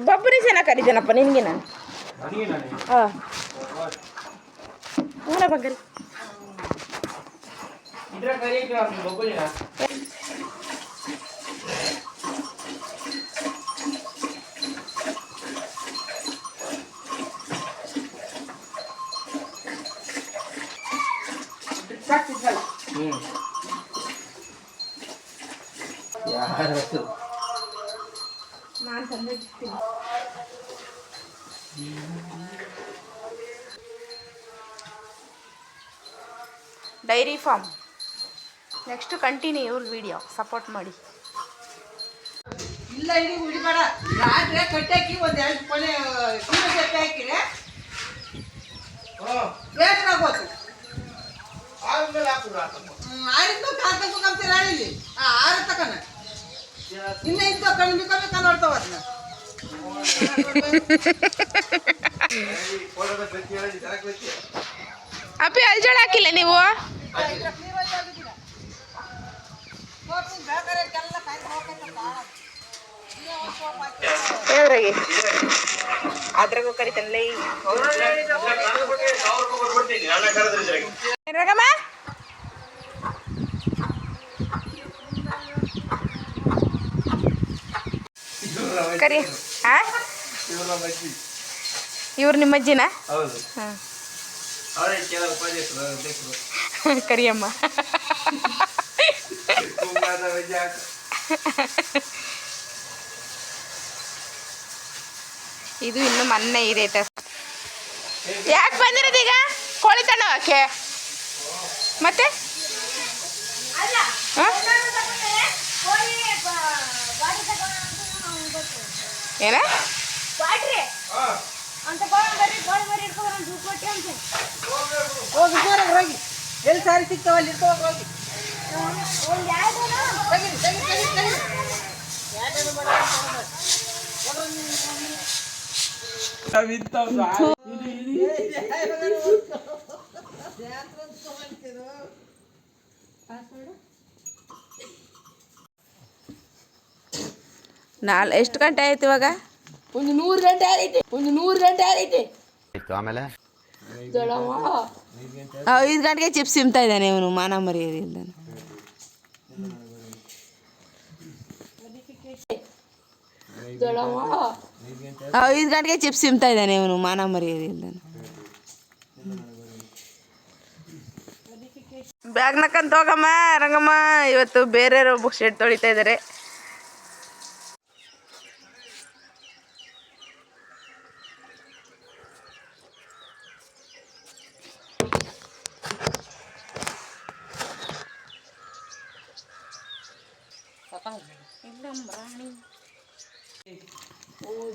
ಬಬ್ಬರಿ ಜನ ಕರೀತೇನಪ್ಪ ನಿನಗೆ ನಾನು ಹಾಂ ಹೂನ ಬಗ್ಗರಿ ನಾನು ತಂದಿರ್ತೀನಿ ಡೈರಿ ಫಾರ್ಮ್ ನೆಕ್ಸ್ಟ್ ಕಂಟಿನ್ಯೂ ಇವ್ರ ವಿಡಿಯೋ ಸಪೋರ್ಟ್ ಮಾಡಿ. ಇಲ್ಲ ಇಲ್ಲಿ ಉಳಿಬೇಡ ರಾತ್ರಿ ಕಟ್ಟಾಕಿ ಒಂದು 2 ಕೊನೆ ಕೀರೆ ಹಾಕಿರೆ ಬೇಗ ಆಗೋದು ಆದ್ಮೇಲೆ ಹಾಕುದು ಆರಿದ್ದು ಕಾಂತಕ್ಕೂ ಕಂಪ್ತೀರ ಇಲ್ಲಿ ಆರ ತಕನ ಇನ್ನ ಇಂತ ಕಣ್ಣು ಕಮ್ಮಿ ನೋಡ್ತಾವ ಅದನ್ನ ಅಪ್ಪಿ ಅಲ್ಜೋಳ ಹಾಕಿಲ್ಲ ನೀವು ಹೇಳ್ರಿ ಅದ್ರಾಗೂ ಕರಿತಲ್ಲ ರಗಮ್ಮ ಕರಿ ಹಾಂ ಇವ್ರು ನಿಮ್ಮ ಅಜ್ಜಿನ ಹಾಂ ಕರಿಯಮ್ಮ ಇದು ಇನ್ನು ಮೊನ್ನೆ ಇದೆ ಯಾಕೆ ಬಂದಿರೋದೀಗ ಕೋಳಿ ತಣ್ಣಕ್ಕೆ ಮತ್ತೆ ಏನ ಹೋಗಿ ಎಲ್ಲಿ ಸಾರಿ ಸಿಗ್ತಾವ ಅಲ್ಲಿ ಇರ್ತಾವ ಹೋಗಿ ಎಷ್ಟು ಗಂಟೆ ಆಯ್ತು ಇವಾಗ? ಒಂದು 100 ಗಂಟೆ ಆಗೈತೆ ಆಮೇಲೆ 5 ಗಂಟೆಗೆ ಚಿಪ್ಸ್ ತಿಂತಾ ಇದ್ದಾನೆ ಇವನು ಮಾನ ಮರ್ಯಾದೆಯಿಂದ. 5 ಗಂಟೆಗೆ ಚಿಪ್ಸ್ ತಿಂತಾ ಇದ್ದಾನೆ ಇವನು ಮಾನ ಮರ್ಯಾದೆಯಿಂದ. ಬ್ಯಾಗ್ ನಕ್ಕಂತ ಹೋಗಮ್ಮ ರಂಗಮ್ಮ. ಇವತ್ತು ಬೇರೆಯವರು ಬುಕ್ ಶೆಡ್ ತೊಳಿತಾ ಇದ್ದಾರೆ.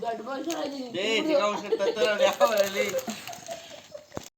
ದೊಡ್ಡ